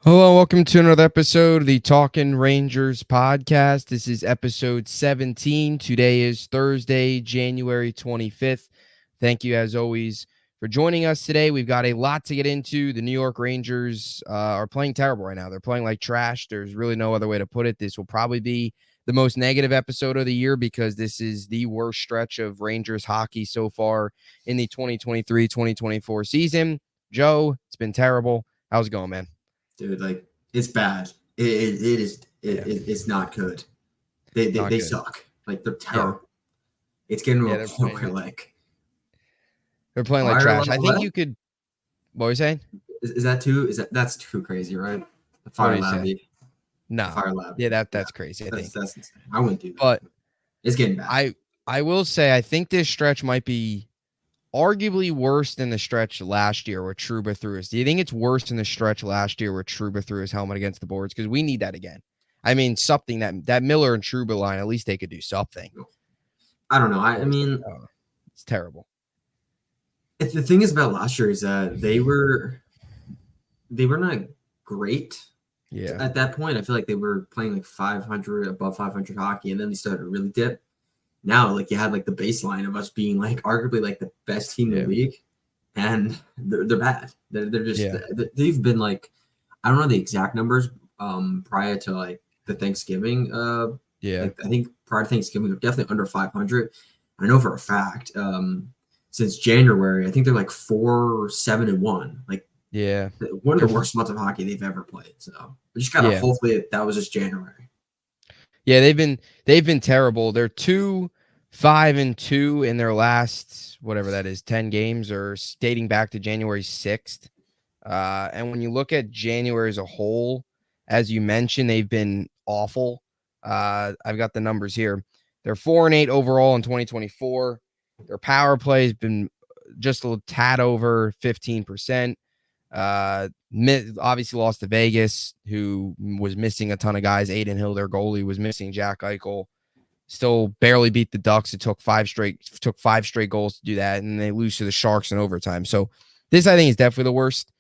Hello, welcome to another episode of the Talking Rangers podcast. This is episode 17. Today is Thursday, January 25th. Thank you, as always, for joining us today. We've got a lot to get into. The New York Rangers are playing terrible right now. They're playing like trash. There's really no other way to put it. This will probably be the most negative episode of the year because this is the worst stretch of Rangers hockey so far in the 2023-2024 season. Joe, it's been terrible. How's it going, man? Dude, like it's bad. It's not good. They they, Not they good. suck. Like they're Yeah. terrible. It's getting to Yeah, a point where like they're playing like fire trash. I level think left. you could. What were you saying? Is that too? That's too crazy, right? The What do fire you say? lab. The No. fire lab. Yeah, Yeah, that's crazy, I that's think. that's insane. I wouldn't do that. But It's getting bad. I will say I think this stretch might be arguably worse than the stretch last year where Trouba threw us. Do you think it's worse than the stretch last year where Trouba threw his helmet against the boards? Because we need that again. I mean, something that Miller and Trouba line, at least they could do something. I don't know. I Boys, mean, I don't know. It's terrible. the thing is about last year is that they were not great. Yeah. At that point, I feel like they were playing like 500, above 500 hockey, and then they started to really dip. Now, like you had like the baseline of us being like arguably like the best team in the league, and they're bad. They're just they've been like I don't know the exact numbers prior to like the Thanksgiving. Like I think prior to Thanksgiving they're definitely under 500. I know for a fact since January I think they're like 4-7-1. Like one of the worst months of hockey they've ever played. So we just gotta hopefully that was just January. Yeah, they've been terrible. They're 2-5-2 in their last whatever that is 10 games or dating back to January 6th. And when you look at January as a whole, as you mentioned, they've been awful. I've got the numbers here. They're 4-8 overall in 2024. Their power play has been just a tad over 15%. Obviously lost to Vegas, who was missing a ton of guys. Aiden Hill, their goalie, was missing Jack Eichel. Still barely beat the Ducks. It took five straight goals to do that, and they lose to the Sharks in overtime. So this, I think, is definitely the worst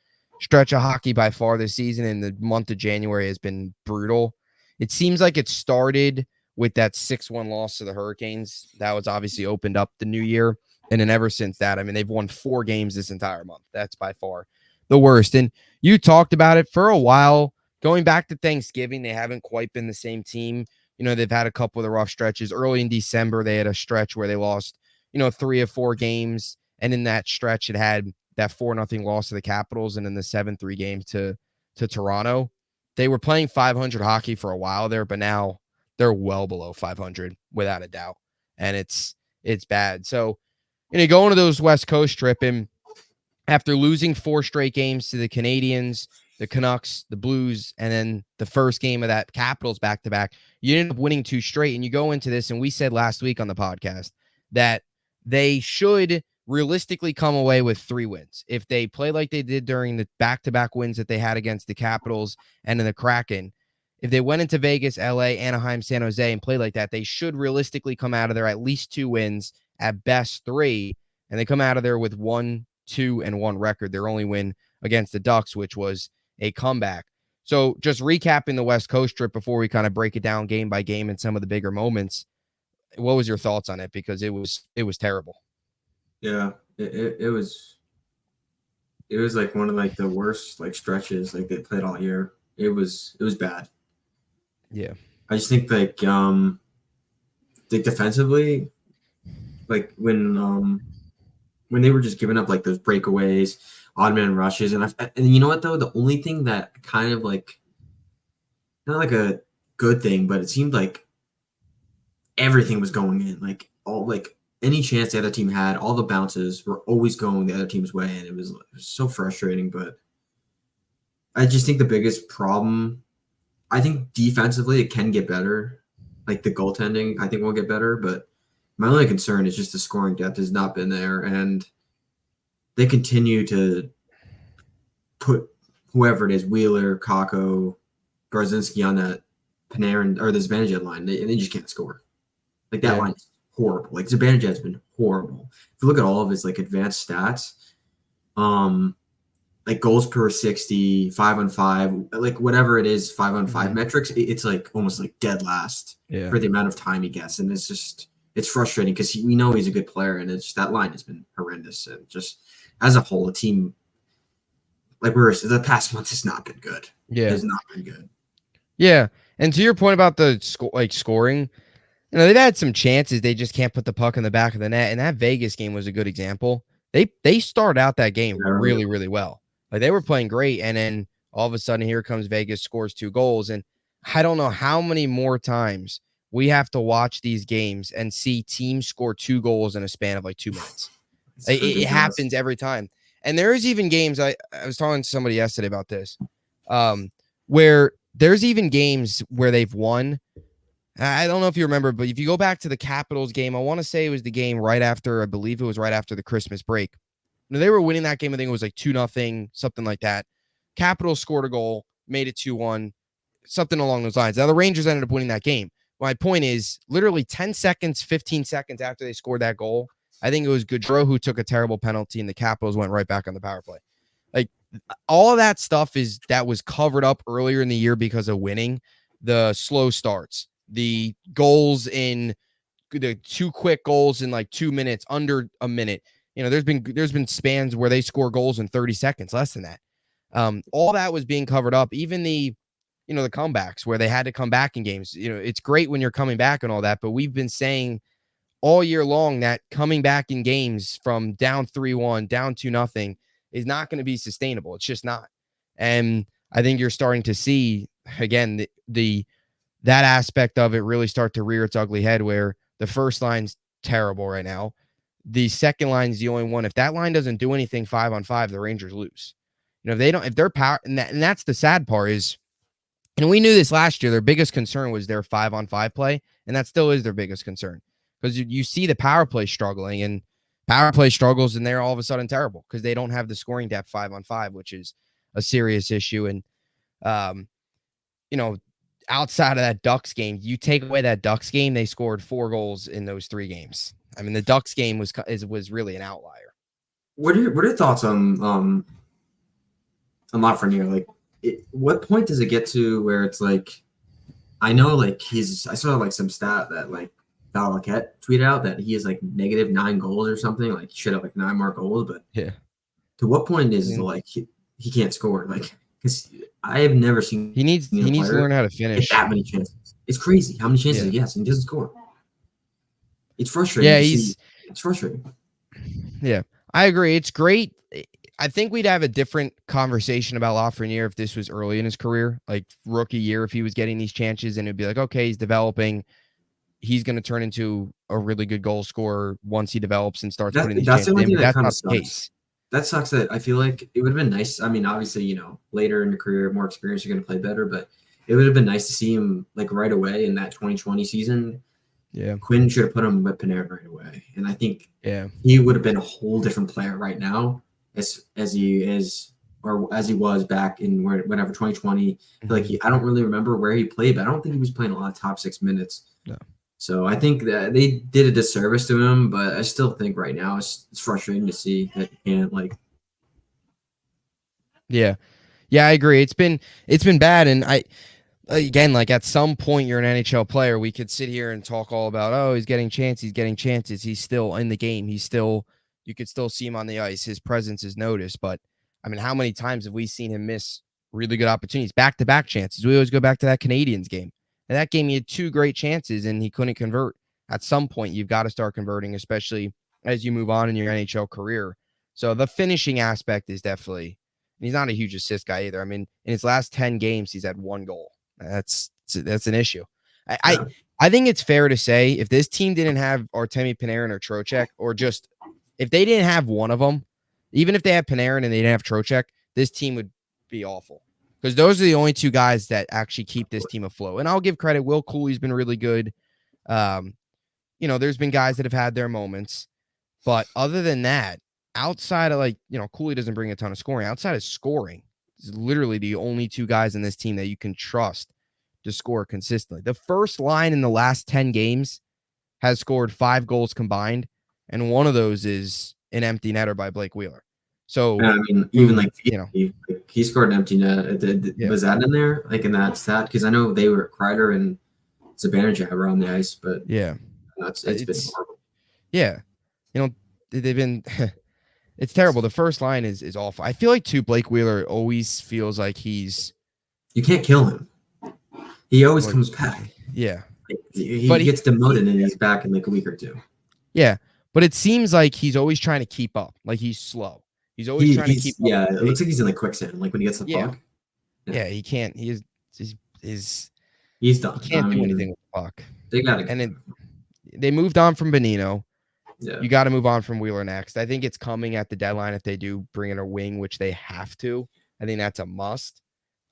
stretch of hockey by far this season, and the month of January has been brutal. It seems like it started with that 6-1 loss to the Hurricanes. That was obviously opened up the new year, and then ever since that, I mean, they've won 4 games this entire month. That's by far the worst. And you talked about it for a while. Going back to Thanksgiving, they haven't quite been the same team. You know, they've had a couple of the rough stretches. Early in December, they had a stretch where they lost, 3 or 4 games. And in that stretch, it had that 4-0 loss to the Capitals and then the 7-3 game to Toronto. They were playing 500 hockey for a while there, but now they're well below 500 without a doubt. And it's bad. So, going to those West Coast trip, and after losing 4 straight games to the Canadians, the Canucks, the Blues, and then the first game of that Capitals back-to-back, you ended up winning 2 straight. And you go into this, and we said last week on the podcast that they should realistically come away with 3 wins. If they play like they did during the back-to-back wins that they had against the Capitals and in the Kraken, if they went into Vegas, LA, Anaheim, San Jose, and played like that, they should realistically come out of there at least 2 wins, at best 3, and they come out of there with 1-2-1 record. Their only win against the Ducks, which was a comeback. So just recapping the West Coast trip before we kind of break it down game by game and some of the bigger moments, what was your thoughts on it? Because it was terrible. Yeah, it was like one of like the worst like stretches like they played all year. It was bad. Yeah. I just think like defensively, like when they were just giving up like those breakaways, odd man rushes, and you know what though, the only thing that kind of like not like a good thing, but it seemed like everything was going in, like all like any chance the other team had, all the bounces were always going the other team's way, and it was so frustrating. But I just think the biggest problem, I think defensively it can get better. Like the goaltending, I think will get better, but my only concern is just the scoring depth has not been there, and they continue to put whoever it is, Wheeler, Kako, Brzezinski on that Panarin or the Zibanejad line. They just can't score. Like that line is horrible. Like Zibanejad's been horrible. If you look at all of his like advanced stats, like goals per 60, 5-on-5, like whatever it is, 5-on-5 Mhm. metrics, it's like almost like dead last Yeah. for the amount of time he gets. And it's frustrating because we know he's a good player, and it's that line has been horrendous. And just as a whole, the team, like the past month has not been good. It Yeah. has not been good. Yeah. And to your point about the scoring, they've had some chances. They just can't put the puck in the back of the net. And that Vegas game was a good example. They started out that game Yeah, really really, really well. Like they were playing great. And then all of a sudden, here comes Vegas, scores 2 goals. And I don't know how many more times we have to watch these games and see teams score 2 goals in a span of like 2 minutes. it's It ridiculous. happens every time. And there's even games, I was talking to somebody yesterday about this, where there's even games where they've won. I don't know if you remember, but if you go back to the Capitals game, I want to say it was the game right after, I believe it was right after the Christmas break. They were winning that game. I think it was like 2-0, something like that. Capitals scored a goal, made it 2-1, something along those lines. Now, the Rangers ended up winning that game. My point is, literally 10 seconds, 15 seconds after they scored that goal, I think it was Gaudreau who took a terrible penalty, and the Capitals went right back on the power play. Like, all of that stuff that was covered up earlier in the year because of winning. The slow starts, the goals in the 2 quick goals in like 2 minutes, under a minute. There's been spans where they score goals in 30 seconds, less than that. All that was being covered up. Even the comebacks where they had to come back in games. It's great when you're coming back and all that, but we've been saying all year long that coming back in games from down 3-1, down 2-0 is not going to be sustainable. It's just not. And I think you're starting to see again that aspect of it really start to rear its ugly head, where the first line's terrible right now. The second line's the only one. If that line doesn't do anything 5-on-5, the Rangers lose. If they're power, and that's the sad part is, and we knew this last year, their biggest concern was their 5-on-5 play, and that still is their biggest concern, because you see the power play struggling, and power play struggles, and they're all of a sudden terrible because they don't have the scoring depth 5-on-5, which is a serious issue. And um, you know, outside of that Ducks game, you take away that Ducks game, they scored 4 goals in those 3 games. I mean, the Ducks game was really an outlier. What are your thoughts on Lafreniere? Like, what point does it get to where it's like, I know, like I saw like some stat that like Val Laquette tweeted out that he has like -9 goals or something. Like he should have like 9 more goals, but Yeah. to what point I is mean, like he can't score? Like, because I have never seen he needs a he needs to player learn how to get finish. that many chances. It's crazy how many chances Yeah. he has and he doesn't score. It's frustrating Yeah, to see. It's frustrating. yeah. I agree. It's great. I think we'd have a different conversation about Lafreniere if this was early in his career, like rookie year, if he was getting these chances, and it'd be like, okay, he's developing. He's going to turn into a really good goal scorer once he develops and starts putting these That's the chances only in, thing but that that's kind of not the sucks. case. That sucks that I feel like it would have been nice. I mean, obviously, later in your career, more experience, you're going to play better, but it would have been nice to see him like right away in that 2020 season. Yeah. Quinn should have put him with Panarin right away. And I think Yeah. he would have been a whole different player right now as he is, or as he was back in whenever 2020. I feel like I don't really remember where he played, but I don't think he was playing a lot of top 6 minutes. No. So I think that they did a disservice to him, but I still think right now it's frustrating to see that he can't like. Yeah. Yeah, I agree. It's been bad. And again, like at some point you're an NHL player, we could sit here and talk all about, oh, he's getting chances, he's still in the game. You could still see him on the ice. His presence is noticed. But I mean, how many times have we seen him miss really good opportunities, back-to-back chances? We always go back to that Canadiens game. And that game, he had 2 great chances and he couldn't convert. At some point, you've got to start converting, especially as you move on in your NHL career. So the finishing aspect is definitely, and he's not a huge assist guy either. I mean, in his last 10 games, he's had 1 goal. That's an issue. I, I Yeah, I think it's fair to say if this team didn't have Artemi Panarin or Trocheck, or just if they didn't have one of them, even if they had Panarin and they didn't have Trocheck, this team would be awful, because those are the only 2 guys that actually keep this team afloat. And I'll give credit. Will Cooley's been really good. Um, there's been guys that have had their moments, but other than that, outside of Cooley doesn't bring a ton of scoring. Outside of scoring, is literally the only 2 guys in this team that you can trust to score consistently. The first line in the last 10 games has scored 5 goals combined, and one of those is an empty netter by Blake Wheeler. So, And I mean, even who, like he scored an empty net. yeah, Was that in there? Like in that stat? Because I know they were Kreider and Zibanejad were on the ice, but yeah, it's been it's horrible. yeah, they've been. It's terrible. The first line is awful. I feel like too Blake Wheeler always feels like he's You can't kill him. He always like comes back. yeah, Like, he but gets demoted and he's back in like a week or two. yeah, but it seems like he's always trying to keep up. Like he's slow. He's always trying to keep He's up with yeah. the It pace. looks like he's in like quicksand. Like when he gets the Yeah, puck, yeah, yeah, he can't. Is he's he done. I can't do anything mean, with the puck. they got to get And rid it, of him. they moved on from Benino. Yeah, You got to move on from Wheeler next. I think it's coming at the deadline if they do bring in a wing, which they have to. I think that's a must.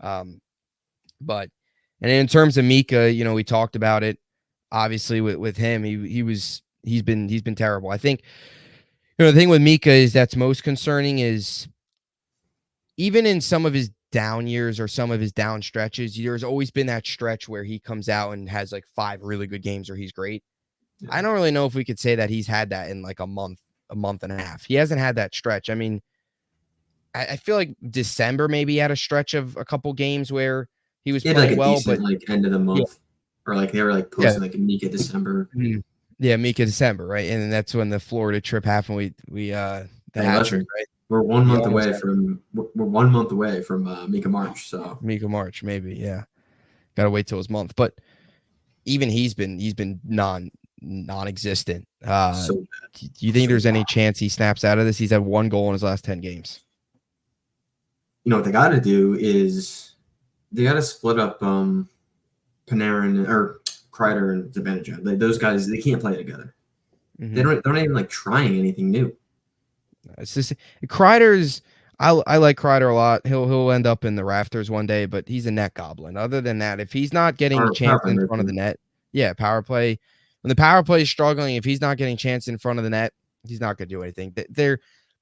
Um, but and in terms of Mika, we talked about it. Obviously, with him, he's been terrible. I think the thing with Mika is that's most concerning is even in some of his down years or some of his down stretches, there's always been that stretch where he comes out and has like 5 really good games where he's great. yeah. I don't really know if we could say that he's had that in like a month and a half. He hasn't had that stretch. I mean, I feel like December maybe had a stretch of a couple games where he was He had like playing a well, decent but like end of the yeah, month, or like they were like yeah, posting like a Mika December. mhm. Yeah, Mika December, right? And then that's when the Florida trip happened. We the Hey, hat trick, listen, right? we're 1 month Almost away had from we're 1 month away from Mika March. So Mika March, maybe. Yeah, got to wait till his month, but even he's been non-existent. so Do you think so there's any bad. chance he snaps out of this? He's had 1 goal in his last 10 games. You know what they got to do is they got to split up Panarin or Kreider and Zibanejad. Like, those guys, they can't play together. Mm-hmm. They're not even like trying anything new. It's just Kreider's. I like Kreider a lot. He'll end up in the rafters one day, but he's a net goblin. Other than that, if he's not getting Power chance play in front of the Mercury. net, yeah, power play. When the power play is struggling, if he's not getting chance in front of the net, he's not going to do anything.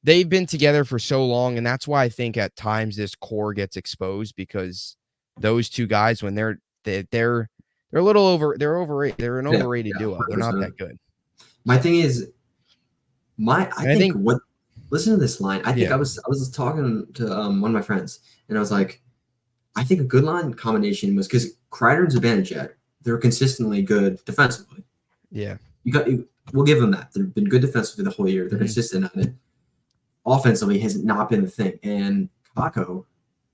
They've been together for so long, and that's why I think at times this core gets exposed because those two guys, when they're a little overrated. They're an Yeah, overrated yeah, duo. They're not 100%. that good. My So, thing is, I and I think think, what listen to this line. I think yeah, I was talking to one of my friends, and I was like, I think a good line combination was because Kreider and Zibanejad, they're consistently good defensively. yeah, You got we'll give them that. They've been good defensively the whole year. They're mhm, consistent at it. Offensively has not been the thing, and Kako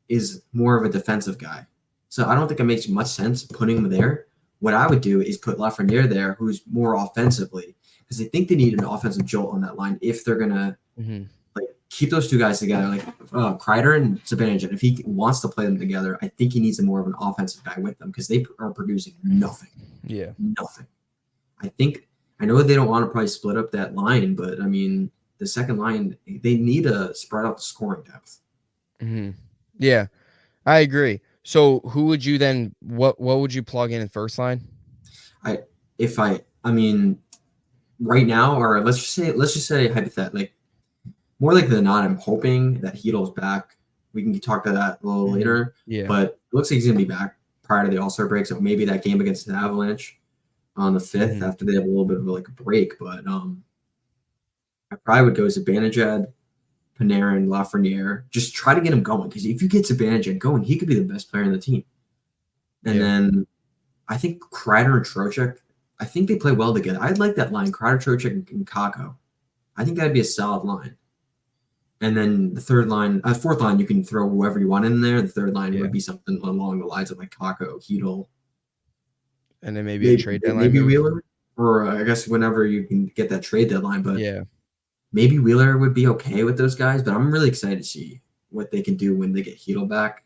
is more of a defensive guy. So I don't think it makes much sense putting him there. What I would do is put Lafreniere there, who's more offensively, because I think they need an offensive jolt on that line if they're gonna mhm, like keep those two guys together, like Kreider and Zibanejad. If he wants to play them together, I think he needs a more of an offensive guy with them because they are producing nothing, yeah. nothing. I know they don't want to probably split up that line, but I mean the second line they need to spread out the scoring depth. Hmm. Yeah, I agree. So who would you then what would you plug in first line? I if I mean right now, or let's just say hypothetically, like more like than not, I'm hoping that Heedle's back. We can talk to that a little Hmm. later, Yeah. but it looks like he's gonna be back prior to the All Star break. So maybe that game against the Avalanche on the 5th Hmm. after they have a little bit of like a break. But I probably would go Zibanejad, Panarin, Lafreniere. Just try to get him going because if you get Zibanejad going, he could be the best player in the team. And Yeah. then I think Kreider and Trocheck, I think they play well together. I'd like that line, Kreider, Trocheck, and Kako. I think that'd be a solid line. And then the fourth line, you can throw whoever you want in there. The third line Yeah. would be something along the lines of like Kako, Heedle, And then maybe a trade deadline maybe move. Wheeler, or I guess whenever you can get that trade deadline. But Yeah. maybe Wheeler would be okay with those guys. But I'm really excited to see what they can do when they get Heedle back.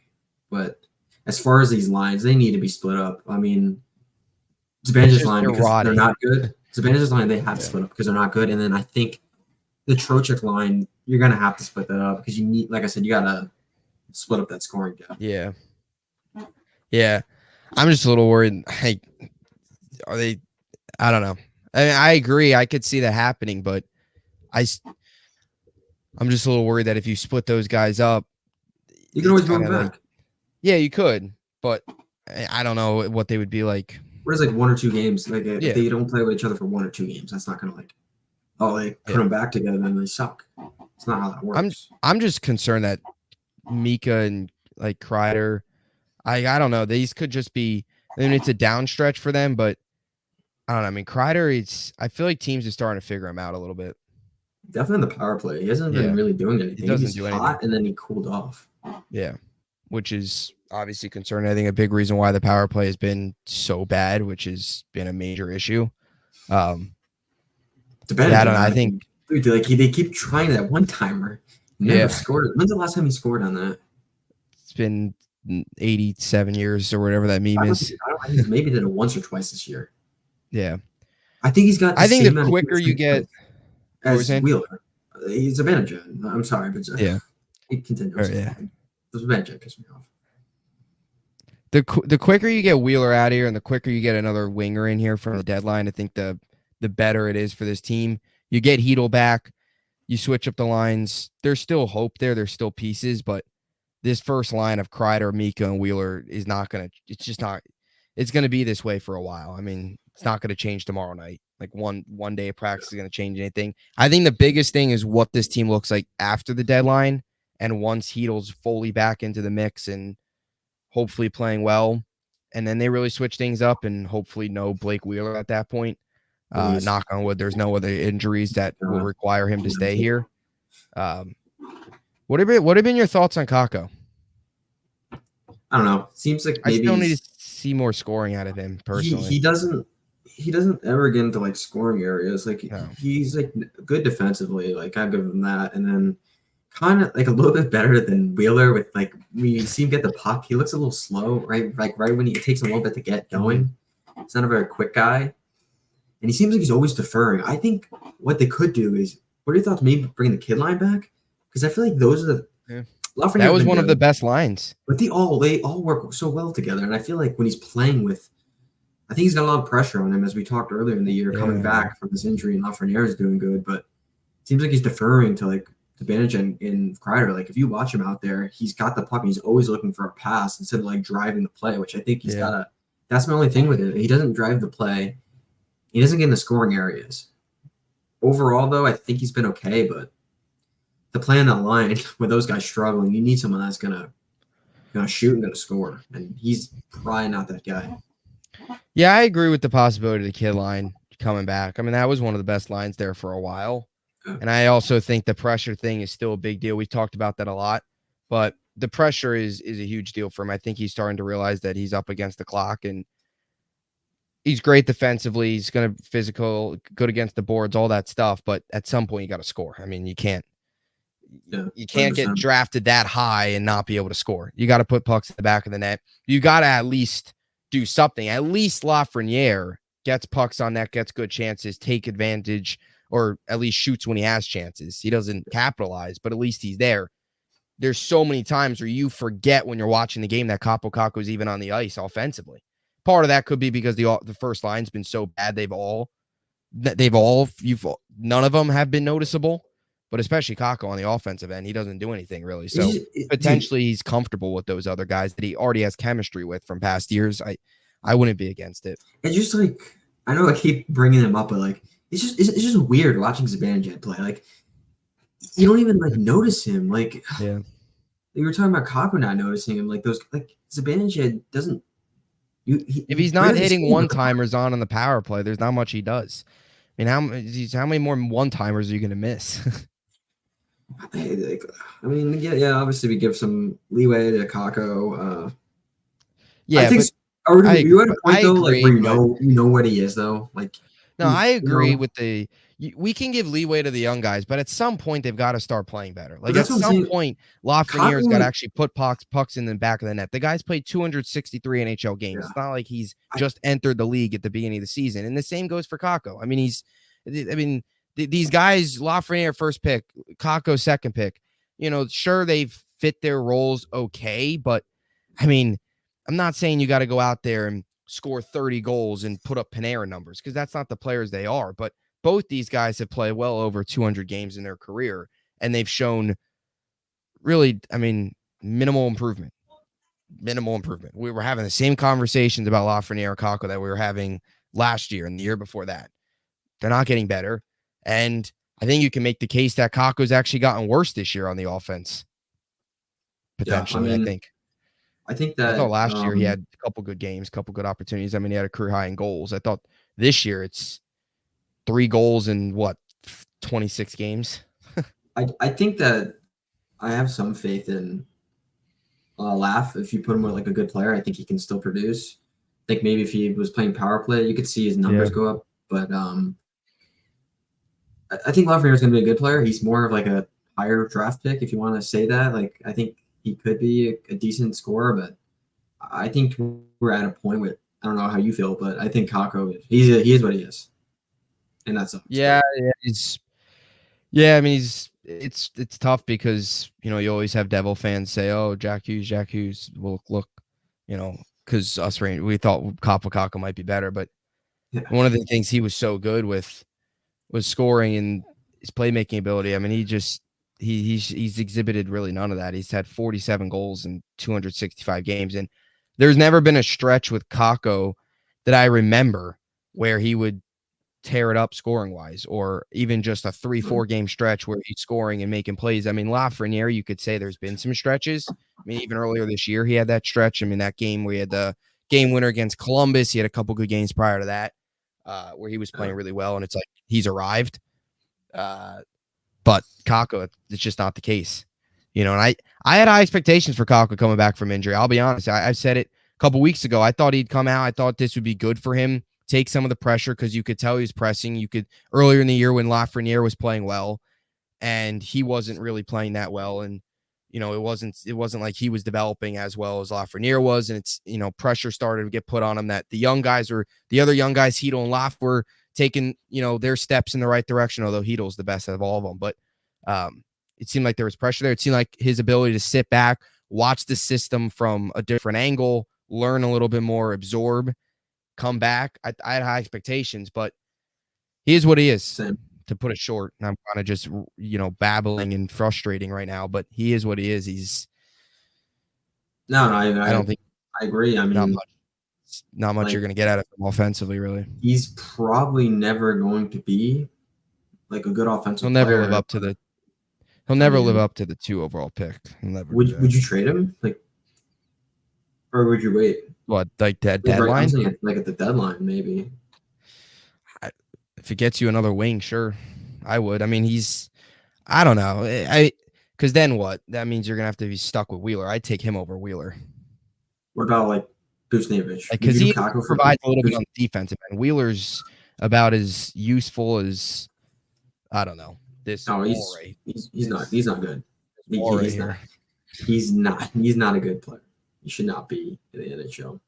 But as far as these lines, they need to be split up. I mean, It's Zibaneja's just line they're because they're rotting. not good. Zibaneja's line they have to Yeah. split up because they're not good. And then I think the Trocheck line you're gonna have to split that up because you need, like I said, you gotta split up that scoring depth. Yeah. Yeah. I'm just a little worried. Like, are they? I don't know. I mean, I agree. I could see that happening, but I, s- I'm just a little worried that if you split those guys up, You can it's always move kind them of like, back. yeah, you could, but I don't know what they would be like. What is like 1 or 2 games? Like if Yeah. they don't play with each other for 1 or 2 games, that's not gonna like, oh, they put Yeah. them back together and they suck. It's not how that I'm works. I'm just concerned that Mika and like Kreider, I don't know. These could just be. I mean, it's a down stretch for them, but I don't know. I mean, Kreider, I feel like teams are starting to figure him out a little bit. Definitely in the power play. He hasn't been Yeah, really doing he anything. He doesn't was do anything. hot and then he cooled off. Yeah, which is obviously concerning. I think a big reason why the power play has been so bad, which has been a major issue. Yeah, I don't know. I think Dude, like they keep trying that one timer. Never yeah, scored. When's the last time he scored on that? it's been 87 years or whatever that meme is. I think he maybe did it once or twice this year. Yeah, I think he's got the I think the same amount of quicker you get, what was as saying? Wheeler. He's a manager. I'm sorry, but Yeah, he continues. yeah. The manager pissed me off. The quicker you get Wheeler out of here, and the quicker you get another winger in here from the deadline, I think the better it is for this team. You get Heedle back, you switch up the lines. There's still hope there. There's still pieces, but this first line of Kreider, Mika, and Wheeler is not gonna. It's just not. It's gonna be this way for a while. I mean, it's not gonna change tomorrow night. Like one day of practice is gonna change anything. I think the biggest thing is what this team looks like after the deadline, and once Heedle's fully back into the mix and hopefully playing well, and then they really switch things up, and hopefully no Blake Wheeler at that point. Please. Knock on wood, there's no other injuries that will require him to stay here. What have been your thoughts on Kakko? I don't know. Seems like maybe I still need to see more scoring out of him personally. He doesn't ever get into like scoring areas. Like he's like good defensively. Like I give him that, and then kind of like a little bit better than Wheeler with like we see him get the puck. He looks a little slow, right? Like right when it takes a little bit to get going. He's not a very quick guy, and he seems like he's always deferring. I think what they could do is, what are your thoughts? Maybe bring the kid line back, because I feel like those are the. Yeah. That was one of the best lines. But they all work so well together, and I feel like when he's playing with, I think he's got a lot of pressure on him, as we talked earlier in the year, coming back from his injury, and Lafreniere is doing good, but it seems like he's deferring to like the Bandage in Kreider. Like if you watch him out there, he's got the puck, he's always looking for a pass instead of like driving the play, which I think he's got to. That's my only thing with it. He doesn't drive the play. He doesn't get in the scoring areas. Overall, though, I think he's been okay, but to play on that line with those guys struggling, you need someone that's gonna shoot and gonna score, and he's probably not that guy. Yeah, I agree with the possibility of the kid line coming back. I mean, that was one of the best lines there for a while, and I also think the pressure thing is still a big deal. We talked about that a lot, but the pressure is a huge deal for him. I think he's starting to realize that he's up against the clock, and he's great defensively. He's going to physical, good against the boards, all that stuff. But at some point, you got to score. I mean, you can't get drafted that high and not be able to score. You got to put pucks in the back of the net. You got to at least do something. At least Lafreniere gets pucks on net, gets good chances, take advantage, or at least shoots when he has chances. He doesn't capitalize, but at least he's there. There's so many times where you forget when you're watching the game that Kaapo Kakko is even on the ice offensively. Part of that could be because the first line's been so bad. None of them have been noticeable, but especially Kakko on the offensive end, he doesn't do anything really. So potentially he's comfortable with those other guys that he already has chemistry with from past years. I wouldn't be against it. It's just like, I know I keep bringing him up, but like it's just weird watching Zibanejad play. Like you don't even like notice him. Like we were talking about Kakko not noticing him. Like those like Zibanejad doesn't. If he's not hitting one-timers on the power play, there's not much he does. I mean, how many more one-timers are you going to miss? I mean, yeah. Obviously, we give some leeway to Kakko. Yeah, I think. Are you at a point though, like where you know what he is though? Like, no, I agree with we can give leeway to the young guys, but at some point they've got to start playing better. Like at some point, Lafreniere's got to actually put pucks in the back of the net. The guy's played 263 NHL games. Yeah. It's not like he's just entered the league at the beginning of the season. And the same goes for Kakko. I mean, these guys, Lafreniere first pick, Kakko second pick. You know, sure they've fit their roles okay, but I mean, I'm not saying you got to go out there and score 30 goals and put up Panera numbers because that's not the players they are. But both these guys have played well over 200 games in their career, and they've shown really, I mean, minimal improvement. Minimal improvement. We were having the same conversations about Lafreniere and Kakko that we were having last year and the year before that. They're not getting better. And I think you can make the case that Kako's actually gotten worse this year on the offense. Yeah, I Potentially, I mean, think. I think I thought that last year he had a couple good games, couple good opportunities. I mean, he had a career high in goals. I thought this year it's 3 goals in what, 26 games. I think that I have some faith in Laugh. If you put him with like a good player, I think he can still produce. I think maybe if he was playing power play, you could see his Yeah. numbers go up. But I think Lafreniere is going to be a good player. He's more of like a higher draft pick, if you want to say that. Like I think he could be a decent scorer, but I think we're at a point with I don't know how you feel, but I think Kako he is what he is, and that sucks. Yeah, But yeah, yeah, I mean, it's tough because, you always have Devil fans say, "Oh, Jack Hughes will look," because we thought Kapakaka might be better, but yeah, one of the things he was so good with was scoring and his playmaking ability. I mean, he's exhibited really none of that. He's had 47 goals in 265 games, and there's never been a stretch with Kako that I remember where he would tear it up scoring wise, or even just a 3-4 game stretch where he's scoring and making plays. I mean, Lafreniere, you could say there's been some stretches. I mean, even earlier this year, he had that stretch. I mean, that game where he had the game winner against Columbus, he had a couple good games prior to that, where he was playing really well, and it's like he's arrived. But Kako, it's just not the case, And I had high expectations for Kako coming back from injury. I'll be honest. I said it a couple weeks ago. I thought he'd come out. I thought this would be good for him, take some of the pressure because you could tell he was pressing. You could earlier in the year when Lafreniere was playing well, and he wasn't really playing that well, and it wasn't like he was developing as well as Lafreniere was, and it's pressure started to get put on him that the other young guys, Hedel and Laf, were taking their steps in the right direction, although Hedel's the best of all of them. But it seemed like there was pressure there. It seemed like his ability to sit back, watch the system from a different angle, learn a little bit more, absorb, come back. I had high expectations, but he is what he is, same. to put it short. And I'm kind of just, babbling and frustrating right now, but he is what he is. He's, No, I don't think I agree. I not mean, much, not much you're like going to get out of him offensively, really. he's probably never going to be like a good He'll offensive never live player. up to the, he'll I never live mean, up to the 2 overall pick. He'll never do that. would you trade him like, or would you wait? What, like that Like right, I'm deadline? saying like at the deadline, maybe. If it gets you another wing, sure, I would. I mean, I don't know. Because then what? That means you're going to have to be stuck with Wheeler. I'd take him over Wheeler. What about like Busnevich? Like, Would because you do he Kako for provides a little bit Bus? on the defensive end. Wheeler's about as useful as, I don't know, this No, wall right. he's not good. This wall right He's here. not. He's not a good player. He should not be in the NHL.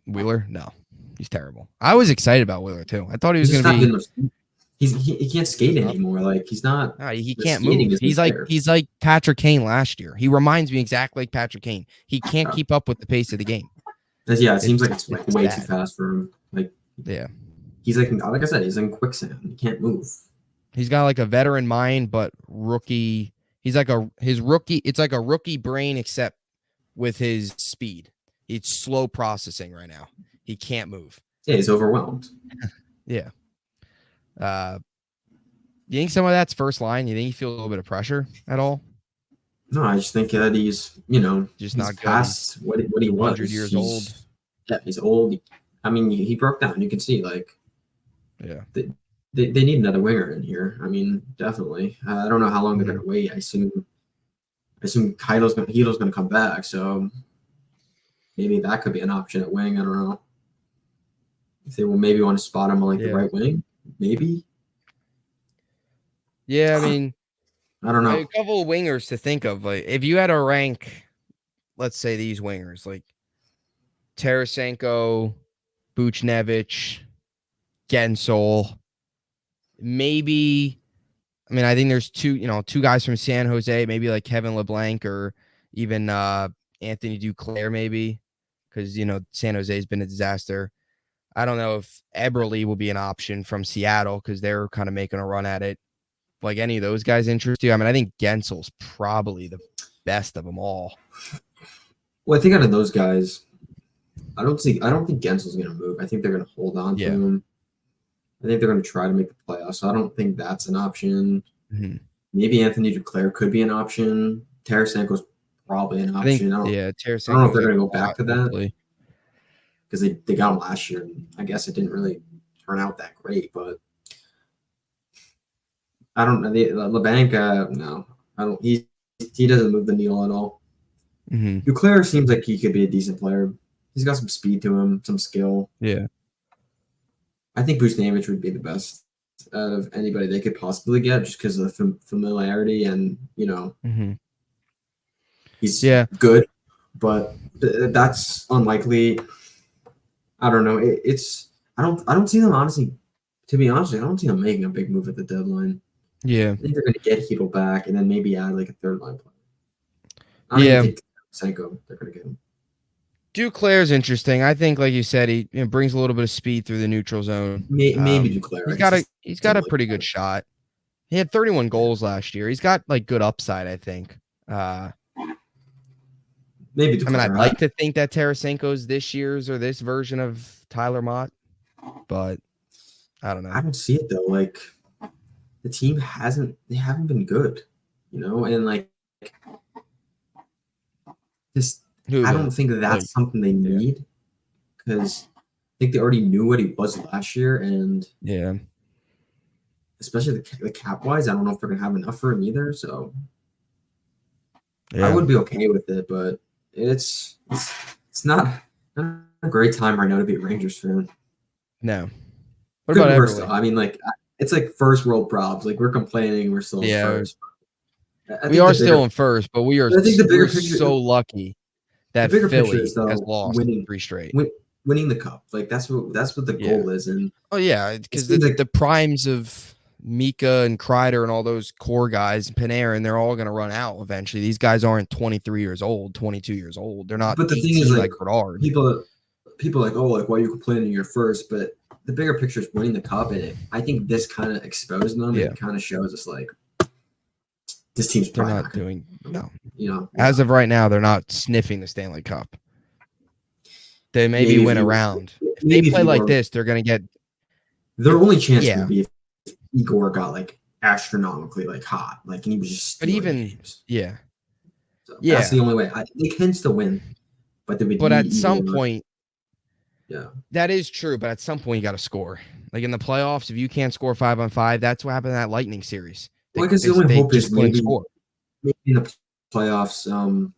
Wheeler? No. He's terrible. I was excited about Wheeler, too. I thought he He's was going just to not be. good enough. He can't skate Tough. anymore. Like he's not. No, he The can't skating move. isn't there. He's like Patrick Kane last year. He reminds me exactly like Patrick Kane. He can't Yeah, keep up with the pace of the game. yeah. It seems It's like it's like it's way too bad. fast for him. Like Yeah. he's like I said, he's in quicksand. He can't move. He's got like a veteran mind, but rookie. He's like his rookie. It's like a rookie brain, except with his speed. It's slow processing right now. He can't move. Yeah, he's overwhelmed. Yeah. You think some of that's first line? You think he feels a little bit of pressure at all? No, I just think that he's Just he's not good. He's past what he 100 was. years old. He's old. I mean, he broke down. You can see like Yeah. they need another winger in here. I mean, definitely. I don't know how long they're gonna wait. I assume Hedo's gonna come back, so maybe that could be an option at wing. I don't know if they will maybe want to spot him on like the Yeah. right wing. Maybe Yeah. I mean, I don't a know. couple of wingers to think of. Like, if you had to rank, let's say these wingers, like Tarasenko, Buchnevich, Gensel, maybe. I mean, I think there's two guys from San Jose, maybe like Kevin LeBlanc or even Anthony Duclair, maybe, because San Jose's been a disaster. I don't know if Eberle will be an option from Seattle because they're kind of making a run at it. Like any of those guys interest you? I mean, I think Gensel's probably the best of them all. Well, I think out of those guys, I don't think Gensel's gonna move. I think they're gonna hold on to Yeah. him. I think they're going to try to make the playoffs. So I don't think that's an option. Mhm. Maybe Anthony Duclair could be an option. Tarasenko's probably an I think, option. yeah, I don't know if Tarasenko's they're a going to go shot, back to that hopefully. because they got him last year. And I guess it didn't really turn out that great, but I don't know. LeBanc, no, I don't. He doesn't move the needle at all. Mhm. Duclair seems like he could be a decent player. He's got some speed to him, some skill. Yeah. I think Buchnevich would be the best out of anybody they could possibly get, just because of the familiarity and Mhm. he's Yeah. good, but that's unlikely. I don't know. It's I don't see them honestly. To be honest, I don't see them making a big move at the deadline. Yeah. I think they're going to get Hito back and then maybe add like a third line player. I don't even Yeah. think Senko they're going to get him. Duclair's interesting. I think, like you said, he brings a little bit of speed through the neutral zone. Maybe Duclair. He's It's got a unlikely. pretty good shot. He had 31 goals last year. He's got like good upside, I think. Maybe I mean, I'd Duclair. like to think that Tarasenko's this year's or this version of Tyler Mott, but I don't know. I don't see it though. Like the team they haven't been good, and like just Who I the don't think like? that's something they Yeah, need because I think they already knew what he was last year, and yeah, especially the cap wise, I don't know if they're gonna have enough for him either. So I yeah. would be okay with it, but it's not a great time right now to be a Rangers fan. No. What Could about be worse though. Everly? I mean, like it's like first world problems. Like we're complaining, we're still in Yeah, first. I we think are still in first, but I think the we're bigger picture, so lucky the that bigger picture is Philly has though lost winning, 3 straight. winning the cup. Like that's what the Yeah. goal is, and Oh yeah, it because seems like the primes of Mika and Kreider and all those core guys, Panarin, they're all going to run out eventually. These guys aren't 23 years old, 22 years old. They're not but the thing is 18 like like Bedard. people are like, oh, like why are you complaining you're first, but the bigger picture is winning the cup, and I think this kind of exposed them Yeah, and kind of shows us like this team's they're probably not not gonna, doing no. yeah, As of right now, they're not sniffing the Stanley Cup. They maybe maybe if win you around. If they maybe if play like Igor, this, they're going to get their if only chance would yeah. be if Igor got like astronomically like hot, like and he was just But stealing even games. yeah. So that's Yeah. the only way. They can still win, but they would But need at some Igor. point, Yeah. that is true, but at some point you got to score. Like in the playoffs, if you can't score 5-on-5, that's what happened in that Lightning series. Well, I guess the only They hope is just couldn't score. maybe in the playoffs,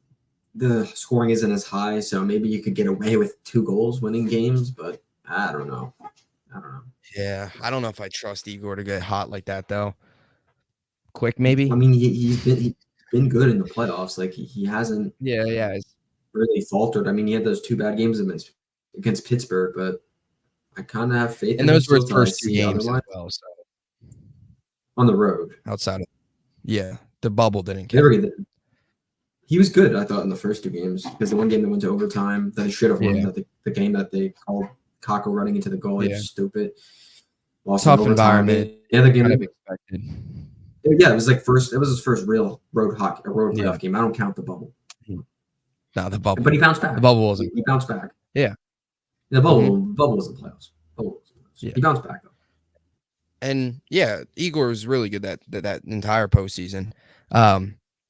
the scoring isn't as high, so maybe you could get away with 2 goals winning games, but I don't know. I don't know. Yeah, I don't know if I trust Igor to get hot like that though. Quick, I maybe. mean, he's been good in the playoffs. Like he hasn't Yeah, yeah, really faltered. I mean, he had those 2 bad games against Pittsburgh, but I kind of have faith and in him those were still his till I first two see games as otherwise well. So on the road. outside of yeah, the bubble didn't Never count. get He was good, I thought, in the first 2 games because the one game that went to overtime that he should have won, Yeah, that the game that they called Kako running into the goal, yeah, it's stupid. Lost in tough overtime. environment. The other Kind of game, expected. yeah, it was like first. It was his first real road hockey, a road Yeah, playoff game. I don't count the bubble, no, the bubble. but he bounced The back. bubble wasn't. He bounced back. Yeah, The hmm bubble was in playoffs. Bubble was in playoffs. yeah, He bounced back though. and yeah, Igor was really good that entire postseason.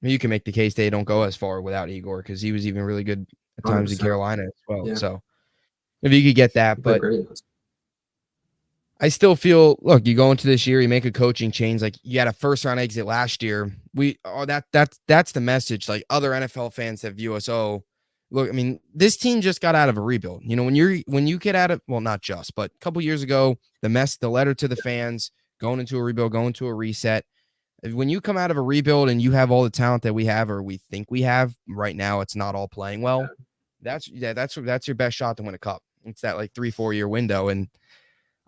You can make the case they don't go as far without Igor because he was even really good at Hundred times in percent. Carolina as well. Yeah, So if you could get he that, played but great. I still feel look, you go into this year, you make a coaching change. Like you had a first round exit last year. That's the message. Like other NFL fans that view us, oh, look, I mean, this team just got out of a rebuild. When you get out of well, not just, but a couple years ago, the letter to the fans, going into a rebuild, going to a reset. When you come out of a rebuild and you have all the talent that we have or we think we have right now, it's not all playing well. That's your best shot to win a cup. It's that like 3-4 year window. And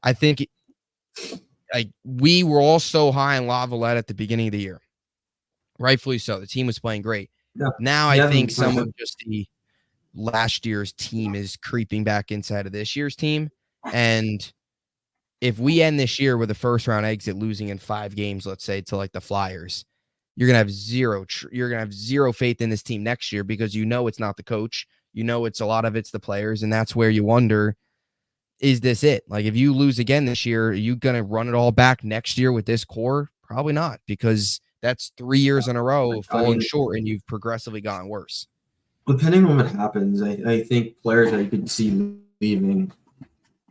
I think like we were all so high in Lavalette at the beginning of the year, rightfully so. The team was playing great. Yeah, Now he I think hasn't played some good. of just the last year's team is creeping back inside of this year's team. And if we end this year with a first round exit, losing in 5 games, let's say to like the Flyers, you're gonna have zero faith in this team next year because it's not the coach. It's a lot of it's the players, and that's where you wonder is this it? Like, if you lose again this year, are you going to run it all back next year with this core? Probably not, because that's 3 years in a row of I falling mean, short and you've progressively gotten worse. depending on what happens, I think players that you could see leaving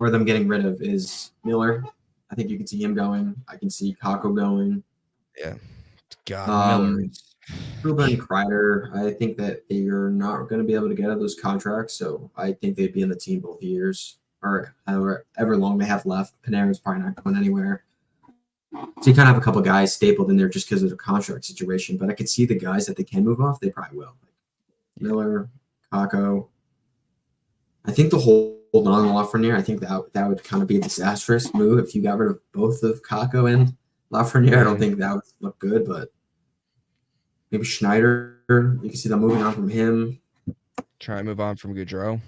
or them getting rid of is Miller. I think you can see him going. I can see Kako going. Yeah. God, Miller Um, is Ruben Kreider, I think that they're not going to be able to get out of those contracts, so I think they'd be in the team both years or however long they have left. Panarin's probably not going anywhere. So you kind of have a couple guys stapled in there just because of the contract situation, but I could see the guys that they can move off, they probably will. Like Miller, Kako. I think the hold on Lafreniere, I think that would kind of be a disastrous move if you got rid of both of Kako and Lafreniere. I don't think that would look good, but maybe Schneider, you can see them moving on from him. trying to move on from Gaudreau.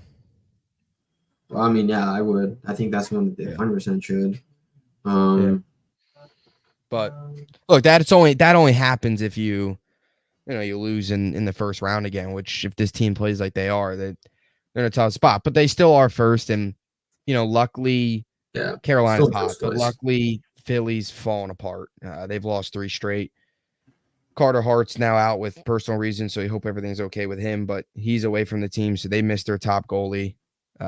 Well, I mean, yeah, I would. I think that's one that they 100% should. But look, that only happens if you lose in the first round again, which if this team plays like they are, they're in a tough spot. But they still are first, and luckily yeah, Carolina's still hot, first but place. luckily Philly's falling apart. They've lost 3 straight. Carter Hart's now out with personal reasons, so you hope everything's okay with him, but he's away from the team, so they missed their top goalie.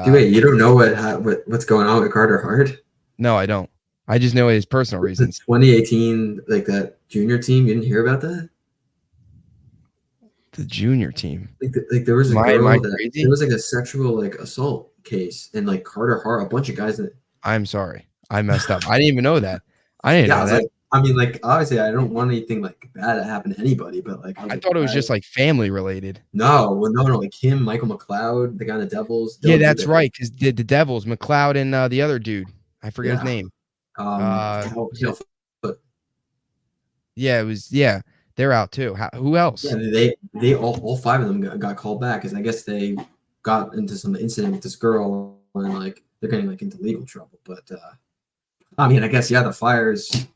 Wait, you don't know what's going on with Carter Hart? No, I don't. I just know his personal The reasons. 2018, like that junior team, you didn't hear about that? The junior team. Like there was a Am I girl that there crazy? was like a sexual like assault case, and like Carter Hart, a bunch of guys that I'm sorry. I messed up. I didn't even know that. I didn't yeah, I know was that. like, I mean, like obviously I don't want anything like bad to happen to anybody, but like I was I like, thought it was I just like family related. no, like him, Michael McLeod, the guy on the Devils, Yeah, those that's that right. Because the Devils, McLeod and the other dude, I forget his yeah, name. Was it? Hale, but Yeah, it was. Yeah, they're out too. Who yeah, else? they all 5 of them got called back because I guess they got into some incident with this girl and like they're getting like into legal trouble. But I mean, I guess yeah, the Flyers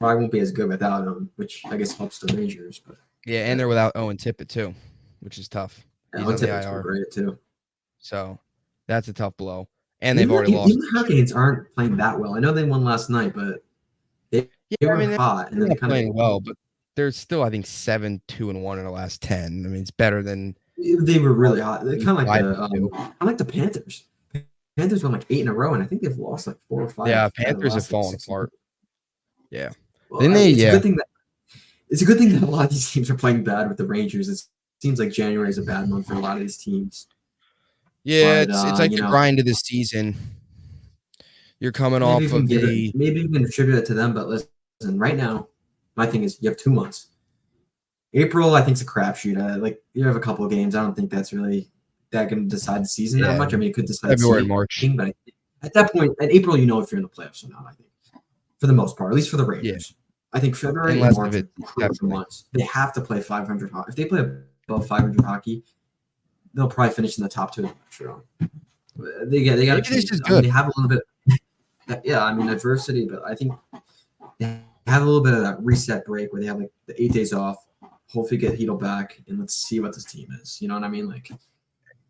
probably won't be as good without him, which I guess helps the Rangers. But Yeah, and yeah, they're without Owen Tippett too, which is tough. He's Alan on the Tippett's been IR, great too. so that's a tough blow. And they've Even already lost. the Hurricanes aren't playing that well. I know they won last night, but they Yeah, I were mean hot, and they're then they not kind of playing well, but they're still I think 7-2-1 in the last 10. I mean, it's better than they were really hot. They kind of like the 5-2. I like the Panthers. Panthers won like 8 in a row, and I think they've lost like 4 or 5 Yeah, out of the Panthers have last like fallen 6 apart. months. Yeah. Well, Then they it's a yeah. good thing that a lot of these teams are playing bad with the Rangers. It seems like January is a bad month for a lot of these teams. Yeah, But it's like you the know, grind of the season. You're coming off of the maybe you can attribute it to them. But listen, right now, my thing is you have 2 months. April, I think, is a crapshoot. Like you have a couple of games. I don't think that's really that can decide the season that yeah, much. I mean, it could decide February and seeding, March. but at that point, at April, you know if you're in the playoffs or not. I think for the most part, at least for the Yeah, Rangers. I think February and unless of March it are crucial definitely. months. They have to play 500 hockey. If they play above 500 hockey, they'll probably finish in the top 2 in the next round. They got to Maybe this change is it. I mean, good. they have a little bit. Yeah, I mean adversity, but I think they have a little bit of that reset break where they have like the 8 days off. Hopefully, get Heedle back and let's see what this team is. You know what I mean? Like,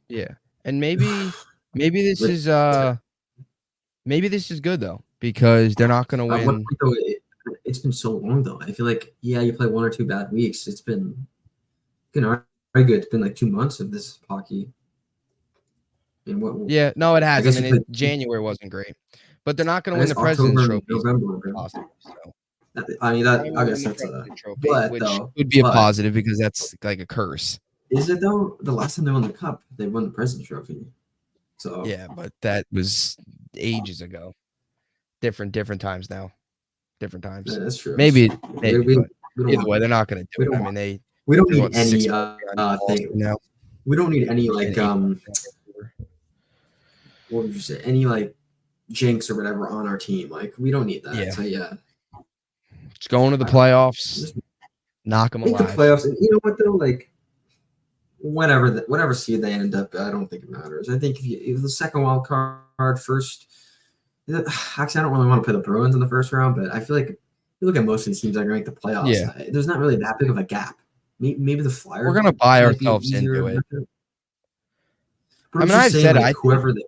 Yeah. And maybe this with, is maybe this is good though, because they're not gonna at what win. point though? It's been so long though. I feel like yeah, you play 1 or 2 bad weeks. It's been very good. It's been like 2 months of this hockey. And what Yeah, no, it I has. I guess mean, you played. January wasn't great. But they're not gonna I win guess the President's October and Trophy, so November. it's possible. So I mean they that. probably I won't guess win the that's a President's Trophy, but which though. would be a But positive because that's like a curse. is it though? The last time they won the cup, they won the President's Trophy. So Yeah, but that was ages ago. Different times now. Different yeah, times. that's true. Maybe, We, maybe, we, but we don't either want way, they're not gonna do we it. don't I mean, want we don't they're need what, any 6 points behind thing. Boston now We don't need any and like 8 points behind Vancouver. what would you say? Any like jinx or whatever on our team. Like we don't need that. Yeah. So yeah, Just going to the I don't know. playoffs, knock them Make the alive. playoffs, and you know what though? Like whatever seed they end up, I don't think it matters. I think if the second wild card first. Actually, I don't really want to play the Bruins in the first round, but I feel like if you look at most of these teams that are going to make the playoffs. Yeah. There's not really that big of a gap. Maybe the Flyers We're gonna buy might be an ourselves easier into it. matchup. But I I'm mean, just I've saying, said it. like I think whoever they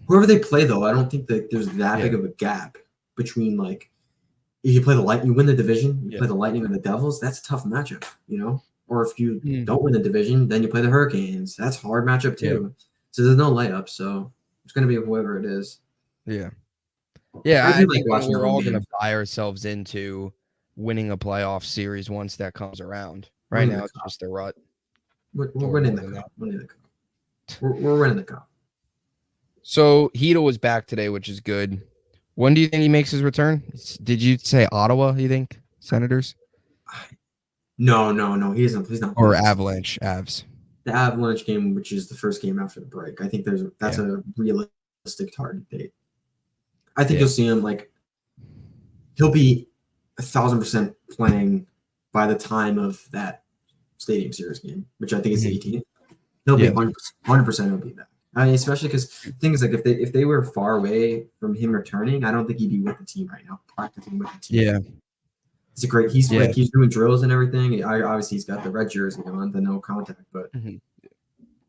whoever they play though, I don't think that there's that big of a gap between like if you play the Lightning, you win the division, you play the Lightning and the Devils, that's a tough matchup, Or if you don't win the division, then you play the Hurricanes. That's a hard matchup too. So there's no layup. So it's going to be whoever it is. Yeah. I I do like think watching the we're home all going to games. buy ourselves into winning a playoff series once that comes around. Right Winning now, the it's cup. just a rut. We're Or winning more the than that. cup. Winning the cup. We're winning the cup. So Hedo was back today, which is good. When do you think he makes his return? Did you say Ottawa, you think? Senators? No. He's not Or playing. Avalanche, Avs? The Avalanche game, which is the first game after the break. I think that's a realistic target date. I think you'll see him like he'll be 1,000% playing by the time of that Stadium Series game, which I think is the 18th. He'll be 100%. He'll be back. I mean, especially because things like if they were far away from him returning, I don't think he'd be with the team right now, practicing with the team. Yeah. It's a great. He's doing drills and everything. Obviously, he's got the red jersey on, the no contact, but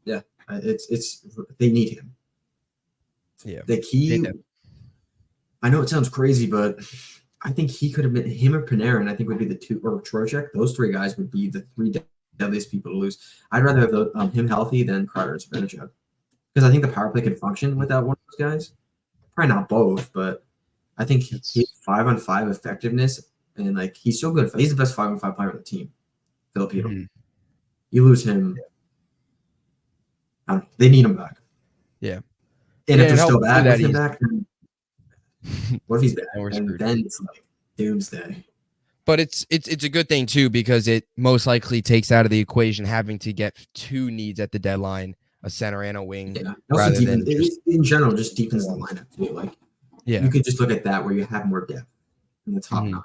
yeah, it's they need him. Yeah. The key. I know it sounds crazy, but I think he could have been him or Panarin. I think would be the two or Trocheck. Those three guys would be the three deadliest people to lose. I'd rather have him healthy than Carter and Spinachuk because I think the power play can function without one of those guys. Probably not both, but I think he 5-on-5 effectiveness and like he's so good. He's the best 5-on-5 player on the team. Filipino. You lose him. They need him back. Yeah. And if they're still bad with him back, then what if he's bad? And then it's like doomsday. But it's a good thing too because it most likely takes out of the equation having to get two needs at the deadline, a center and a wing. Yeah. Also than just, in general, just deepens the lineup too. Like you could just look at that where you have more depth in the top 9.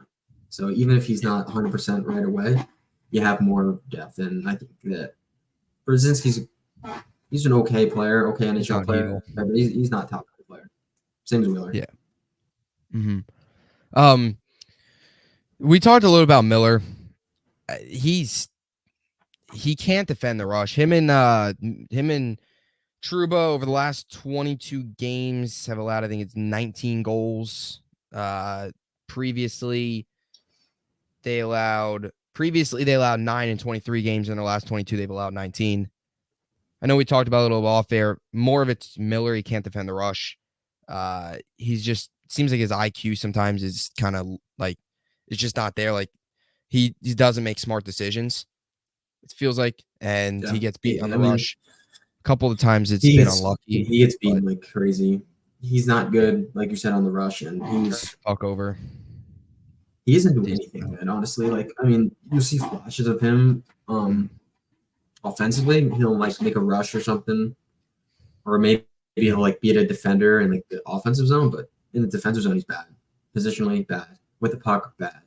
So even if he's not 100% right away, you have more depth. And I think that Brzezinski's he's an okay player, okay NHL player, but he's not top player. Same as Wheeler. Yeah. We talked a little about Miller. He can't defend the rush. Him and Trouba over the last 22 games have allowed, I think it's 19 goals. Previously they allowed 9 in 23 games. In the last 22, they've allowed 19. I know we talked about it a little off there. More of it's Miller. He can't defend the rush. He's just seems like his IQ sometimes is kind of like it's just not there. Like he doesn't make smart decisions. It feels like, and he gets beat on the rush. A couple of times it's been unlucky. He gets beaten like crazy. He's not good, like you said, on the rush, and he's fuck over. He isn't doing anything good, honestly. Like, I mean, you see flashes of him offensively. He'll like make a rush or something, or maybe he'll like beat a defender in like the offensive zone. But in the defensive zone, he's bad. Positionally, bad. With the puck, bad.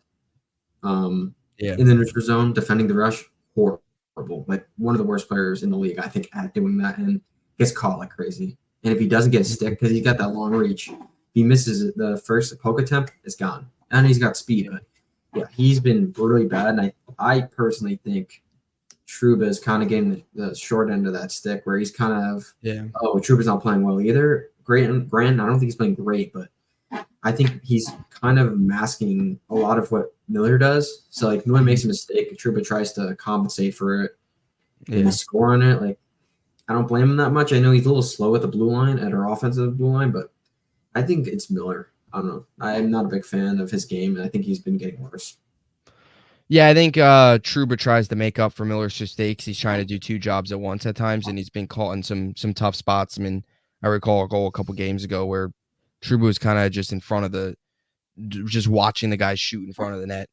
In the neutral zone, defending the rush, horrible. Like one of the worst players in the league, I think, at doing that, and gets caught like crazy. And if he doesn't get a stick because he's got that long reach, if he misses the first poke attempt, it's gone. And he's got speed, but yeah, he's been brutally bad. And I personally think Trouba is kind of getting the short end of that stick where he's kind of, Trouba's not playing well either. Grant, I don't think he's playing great, but I think he's kind of masking a lot of what Miller does. So like Miller makes a mistake, Trouba tries to compensate for it and score on it. Like I don't blame him that much. I know he's a little slow at the blue line, at our offensive blue line, but I think it's Miller. I don't know. I'm not a big fan of his game, and I think he's been getting worse. Yeah, I think Trouba tries to make up for Miller's mistakes. He's trying to do two jobs at once at times, and he's been caught in some tough spots. I mean, I recall a goal a couple games ago where Trouba was kind of just in front of just watching the guys shoot in front of the net,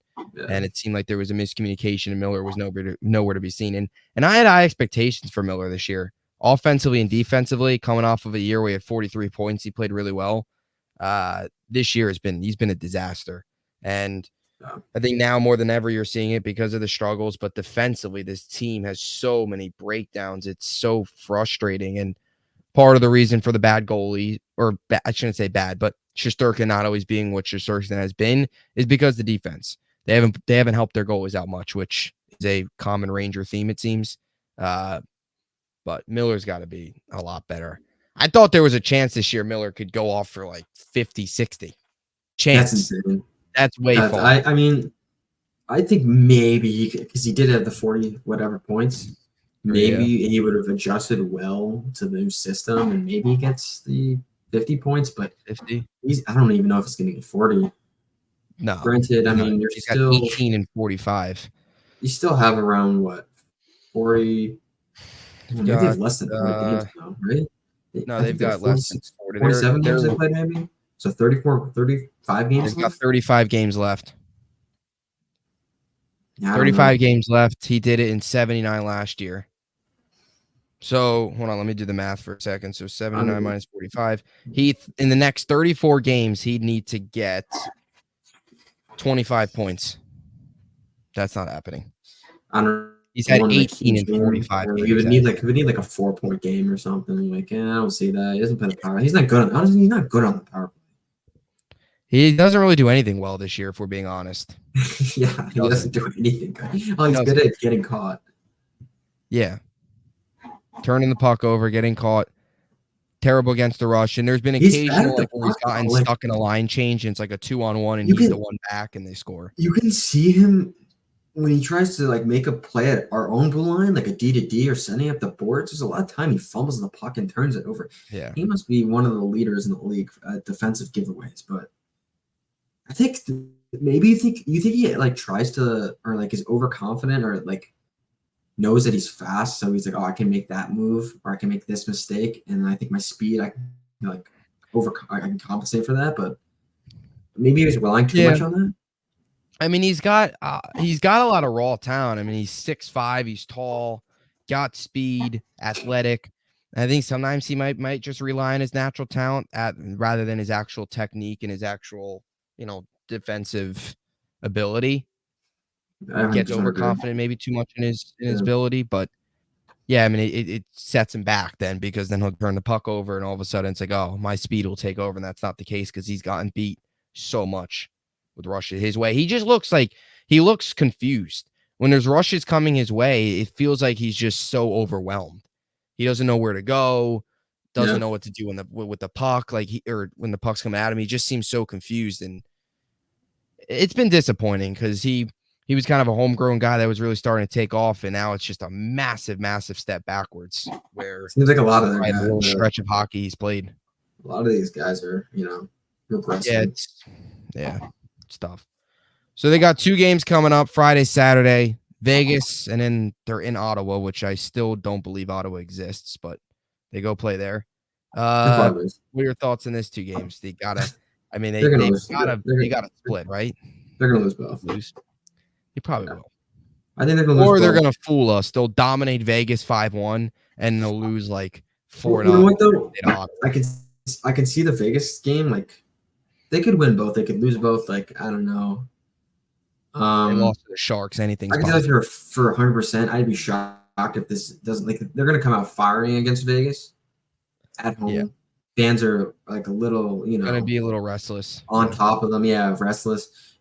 and it seemed like there was a miscommunication, and Miller was nowhere to be seen. And I had high expectations for Miller this year, offensively and defensively, coming off of a year where he had 43 points. He played really well. This year he's been a disaster, and I think now more than ever you're seeing it because of the struggles. But defensively, this team has so many breakdowns. It's so frustrating, and part of the reason for the bad goalie, or I shouldn't say bad, but Shesterkin not always being what Shesterkin has been, is because the defense. They haven't helped their goalies out much, which is a common Ranger theme, it seems. But Miller's got to be a lot better. I thought there was a chance this year Miller could go off for like 50, 60. That's Chance. insane. That's way That's far. I mean, I think maybe because he did have the 40 whatever points, Yeah. maybe he would have adjusted well to the new system and maybe he gets the 50 points. But 50. I don't even know if he's going to get 40. No. Granted, I No. mean, He's got 18 and 45. you still have around what 40. They've Well, maybe they have got less than 40 games now, right? no, I they've think they have got less than 40. 47 They're games they played, maybe. So 34, 35 games they've got left. 35 games left. Yeah, I don't know. 35 games left. He did it in 79 last year. So hold on, let me do the math for a second. So 79 minus 45. He in the next 34 games, he'd need to get 25 points. That's not happening. I don't He's had one like 18 huge and game. 45 He games. would need like a 4-point game or something. Like, I don't see that. He doesn't play the power. He's not good. Honestly, he's not good on the power play. He doesn't really do anything well this year, if we're being honest. Yeah, he doesn't do anything good. Oh, he's Doesn't. good at getting caught. Yeah. Turning the puck over, getting caught. Terrible against the rush. And there's been He's bad occasional at the like where he's puck, gotten though. Like, stuck in a line change and it's like a 2-on-1 and you he's the can one back and they score. you can see him when he tries to like make a play at our own blue line, like a D to D or sending up the boards. There's a lot of time he fumbles the puck and turns it over. Yeah. He must be one of the leaders in the league at defensive giveaways. But I think maybe you think he like tries to or like is overconfident or like knows that he's fast, so he's like, oh, I can make that move or I can make this mistake, and I think my speed, I can like I can compensate for that. But maybe he was relying too much on that. I mean, he's got a lot of raw talent. I mean, he's 6'5", he's tall, got speed, athletic. I think sometimes he might just rely on his natural talent rather than his actual technique and his actual, defensive ability. I 100% Gets agree. overconfident maybe too much in his ability, but yeah, I mean, it sets him back then because then he'll turn the puck over and all of a sudden it's like, oh, my speed will take over, and that's not the case because he's gotten beat so much with rushes his way. He just looks like he looks confused. When there's rushes coming his way, it feels like he's just so overwhelmed. He doesn't know where to go, doesn't know what to do with the puck, or when the puck's coming at him. He just seems so confused, and it's been disappointing because he was kind of a homegrown guy that was really starting to take off, and now it's just a massive, massive step backwards. Where seems like a lot of their guys, the little stretch of hockey he's played. A lot of these guys are, regressing. Yeah, it's tough. So they got 2 games coming up, Friday, Saturday, Vegas, and then they're in Ottawa, which I still don't believe Ottawa exists, but they go play there. What are your thoughts on these 2 games? They gotta split, right? They're gonna lose both. They probably will. I think they're gonna lose. Or they're gonna fool us. They'll dominate Vegas 5-1 and they'll lose like 4-0. You know what though? I can see the Vegas game. Like they could win both. They could lose both. Like I don't know. They lost to the Sharks. Anything's possible. I can tell you for 100%. I'd be shocked if this doesn't like. They're gonna come out firing against Vegas at home. Yeah. Fans are like a little, gonna be a little restless on top of them. Yeah, restless,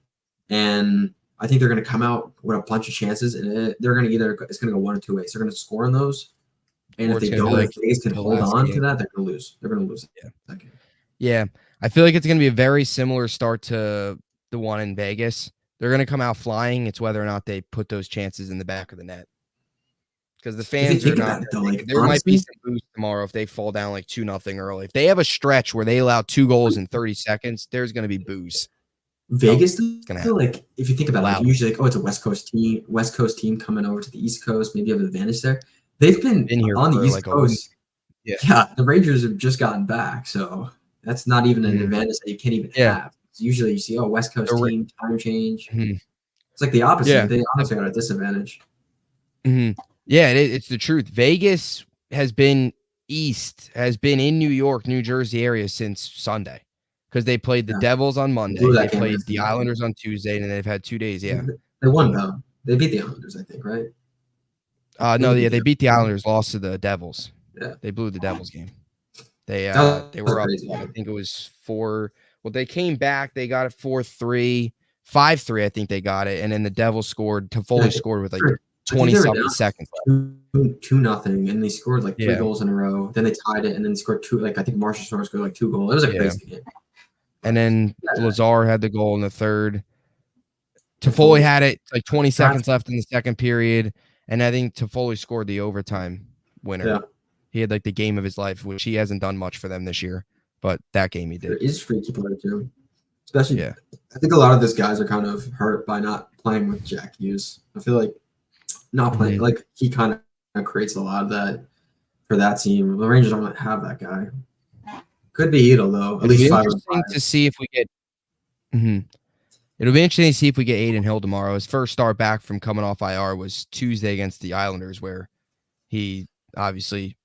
and I think they're gonna come out with a bunch of chances, and they're gonna it's gonna go one or two ways. They're gonna score on those, and if they don't, if Vegas can hold on to that, they're gonna lose. They're gonna lose. Yeah, I feel like it's gonna be a very similar start to the one in Vegas. They're gonna come out flying. It's whether or not they put those chances in the back of the net. Because the fans are not. There might be some boost tomorrow if they fall down like 2-0 early. If they have a stretch where they allow 2 goals in 30 seconds, there's going to be booze. Vegas, like if you think about it, like, usually like, it's a West Coast team coming over to the East Coast, maybe have an advantage there. They've been here on the East Coast. Yeah, the Rangers have just gotten back, so that's not even an advantage that you can't even have. Usually you see, West Coast team, time change. It's like the opposite. Yeah. They honestly got a disadvantage. Yeah, it's the truth. Vegas has been in New York, New Jersey area since Sunday because they played the Devils on Monday. They played the Islanders on Tuesday, and they've had 2 days. Yeah, they won though. They beat the Islanders, I think, right? They beat the Islanders, lost to the Devils. Yeah, they blew the Devils game. They were up. Crazy. I think it was 4. Well, they came back. They got it 4-3, 5-3. I think they got it, and then the Devils scored. Toffoli scored with like I think they were 20-something down seconds left. 2-0, and they scored like 3 Yeah. goals in a row. Then they tied it, and then scored 2. Like I think Marshall Storm scored like 2 goals. It was a Yeah. crazy game. And then Yeah. Lazar had the goal in the third. Toffoli. Toffoli had it like 20 seconds left in the second period, and I think Toffoli scored the overtime winner. Yeah. He had like the game of his life, which he hasn't done much for them this year, but that game he did. He's a freaky player too. Especially, Yeah. I think a lot of these guys are kind of hurt by not playing with Jack Hughes. I feel like not playing, like he kind of creates a lot of that for that team. The Rangers don't have that guy. Could be Ito though. At It'll least be 5 interesting to see if we get. It'll be interesting to see if we get Aiden Hill tomorrow. His first start back from coming off IR was Tuesday against the Islanders, where he obviously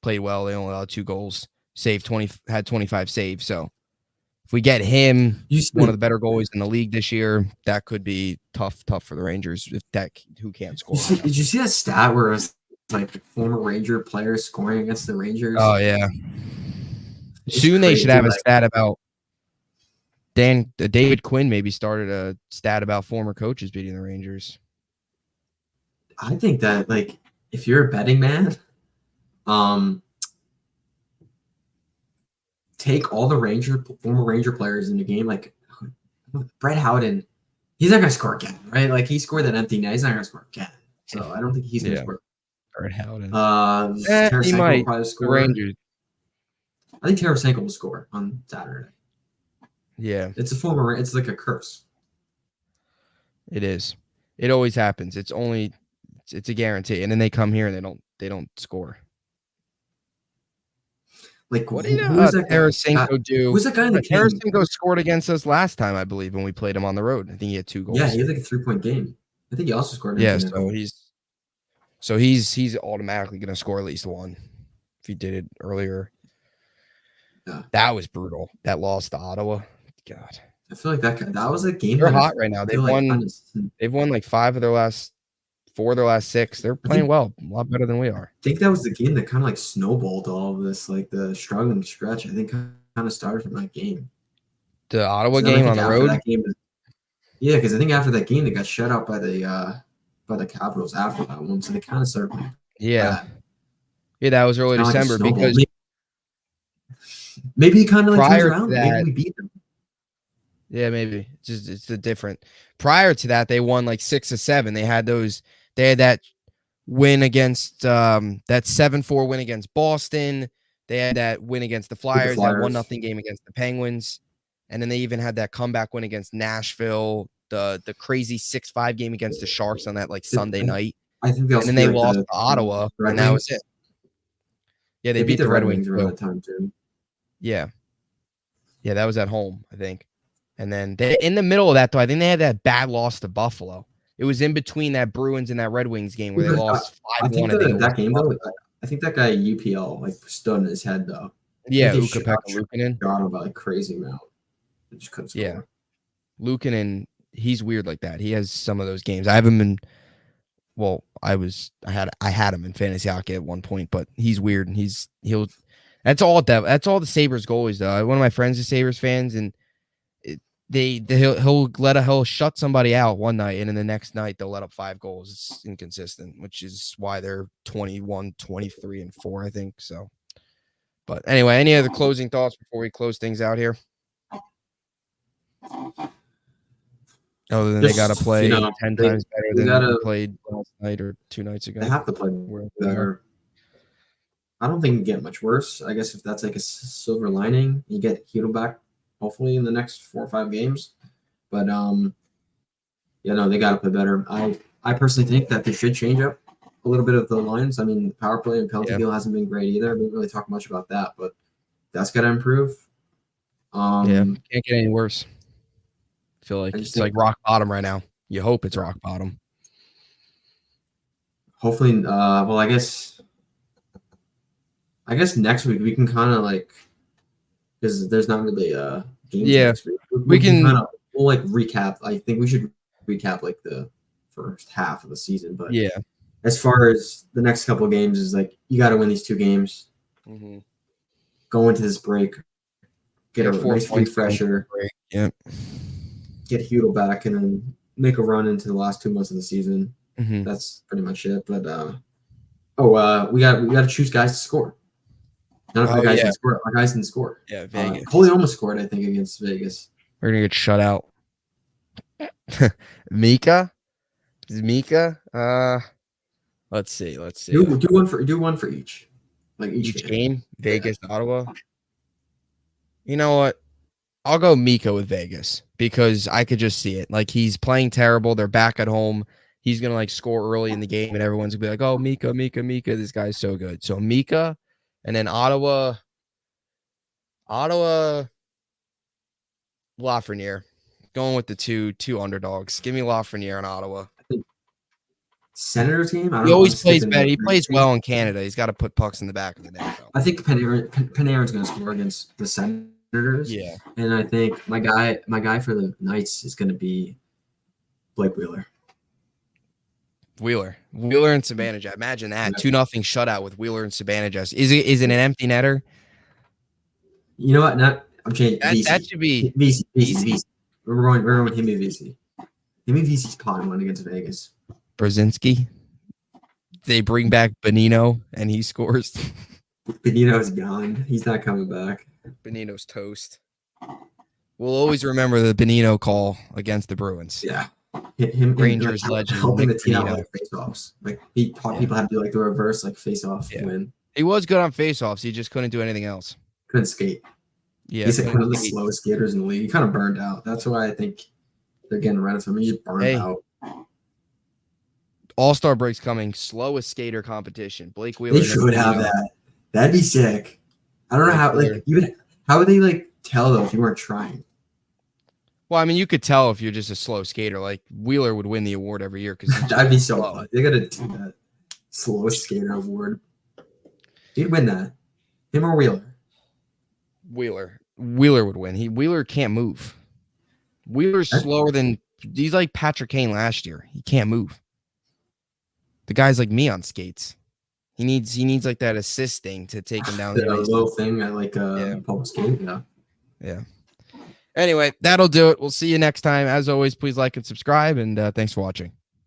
played well. They only allowed 2 goals, had 25 saves. So if we get him, one of the better goalies in the league this year, that could be tough for the Rangers if who can't score. Did you see that stat where it was like former Ranger players scoring against the Rangers? Oh yeah. It's Soon they should have a like, stat about David Quinn maybe started a stat about former coaches beating the Rangers. I think that like if you're a betting man, take all the former Ranger players in the game. Like Brett Howden, he's not gonna score again, right? Like he scored that empty net. He's not gonna score again. So I don't think he's gonna score. Brett Howden. Tarasenko He might. will probably score. Rangers. I think Tarasenko will score on Saturday. Yeah. It's like a curse. It is. It always happens. It's a guarantee. And then they come here and they don't score. Like what did Tarasenko do? Who's that guy in the game? Tarasenko scored against us last time, I believe, when we played him on the road. I think he had 2 goals. Yeah, he had like a 3-point game. I think he also scored. So he's automatically going to score at least 1 if he did it earlier. Yeah. That was brutal. That loss to Ottawa. God. I feel like that was a game. They're hot right now. They've won like 4 of their last 6. They're playing well, a lot better than we are. I think that was the game that kind of like snowballed all of this, like the struggling stretch. I think kind of started from that game. The Ottawa game on the road? Yeah, because I think after that game they got shut out by the Capitals after that one, so they kind of started playing. Yeah, that was early December because maybe he kind of like turns prior around. to that, maybe we beat them. Yeah, maybe it's a different. Prior to that, they won like 6 or 7. They had that win against that 7-4 win against Boston. They had that win against the Flyers. That 1-0 game against the Penguins, and then they even had that comeback win against Nashville. The crazy 6-5 game against the Sharks on that like Sunday night. I think and then they lost to Ottawa, and that was it. Yeah, they beat the Red Wings around that time too. Yeah, that was at home, I think. And then in the middle of that, though, I think they had that bad loss to Buffalo. It was in between that Bruins and that Red Wings game where they lost 5-1. I think that game, though, I think that guy UPL like stood in his head, though. Yeah, Ukko-Pekka Luukkonen. Got him by like crazy amount. They just couldn't score. Yeah, Luukkonen, he's weird like that. He has some of those games. I have him in. Well, I had him in fantasy hockey at one point, but he's weird and he'll. That's all the Sabres goalies though. One of my friends is Sabres fans and. He'll shut somebody out one night and then the next night they'll let up 5 goals. It's inconsistent, which is why they're 21, 23, and 4, I think. So, but anyway, any other closing thoughts before we close things out here? Other than they got to play 10 times better than they played last night or 2 nights ago. They have to play better. I don't think it can get much worse. I guess if that's like a silver lining, you get Hito back. Hopefully in the next 4 or 5 games, but they got to play better. I personally think that they should change up a little bit of the lines. I mean, power play and penalty kill hasn't been great either. I didn't really talk much about that, but that's got to improve. Can't get any worse. I feel like it's like rock bottom right now. You hope it's rock bottom. Hopefully, well, I guess next week we can kind of like. Because there's not really games next week. We'll like recap. I think we should recap like the first half of the season. But as far as the next couple of games is like you got to win these 2 games. Mm-hmm. Go into this break, get a nice refresher. Yep. Get Hudel back and then make a run into the last 2 months of the season. Mhm. That's pretty much it. But we got to choose guys to score. None of our Oh guys yeah, didn't score. Our guys didn't score. yeah. Vegas. Coley almost scored, I think, against Vegas. We're gonna get shut out. Mika. Is Mika? Let's see. Let's see. Do one for each, like each Each game. game, Yeah. Vegas, Ottawa. You know what? I'll go Mika with Vegas because I could just see it. Like he's playing terrible. They're back at home. He's gonna like score early in the game, and everyone's gonna be like, "Oh, Mika, Mika, Mika! This guy's so good." So Mika, and then Ottawa, Ottawa, Lafreniere. Going with the two underdogs. Give me Lafreniere and Ottawa. I think Senators game. I don't He know. I'm always plays skipping better. the He Vegas plays game. well in Canada. He's got to put pucks in the back of the net, though. I think Panarin's going to score against the Senators. Yeah, And I think my guy for the Knights is going to be Blake Wheeler. Wheeler and Sabanija. Imagine that Yeah. 2-0 shutout with Wheeler and Sabanija. Is it an empty netter? You know what? I'm changing. That should be VC. We're going him and VC. Him and VC's pot one against Vegas. Brzezinski. They bring back Benino and he scores. Benino's gone. He's not coming back. Benino's toast. We'll always remember the Benino call against the Bruins. Yeah. Him Rangers like, legend, helping Nick the team out Bonino. like face-offs. Like people have to do like the reverse like face-off win. He was good on face-offs. He just couldn't do anything else. Couldn't skate. Yeah, He's like one of the slowest skaters in the league. He kind of burned out. That's why I think they're getting rid of him. He just burned out. All-Star break's coming. Slowest skater competition. Blake Wheeler. They should have that. That'd be sick. I don't know how how would they like tell though if you weren't trying? Well, I mean, you could tell if you're just a slow skater. Like Wheeler would win the award every year because that'd be so fun. They gotta do that. Slowest skater award. He'd win that. Him or Wheeler? Wheeler would win. Wheeler can't move. Wheeler's slower than he's like Patrick Kane last year. He can't move. The guy's like me on skates. He needs like that assist thing to take him down the ice. Little thing at like public skate. Yeah. Anyway, that'll do it. We'll see you next time. As always, please like and subscribe, and thanks for watching.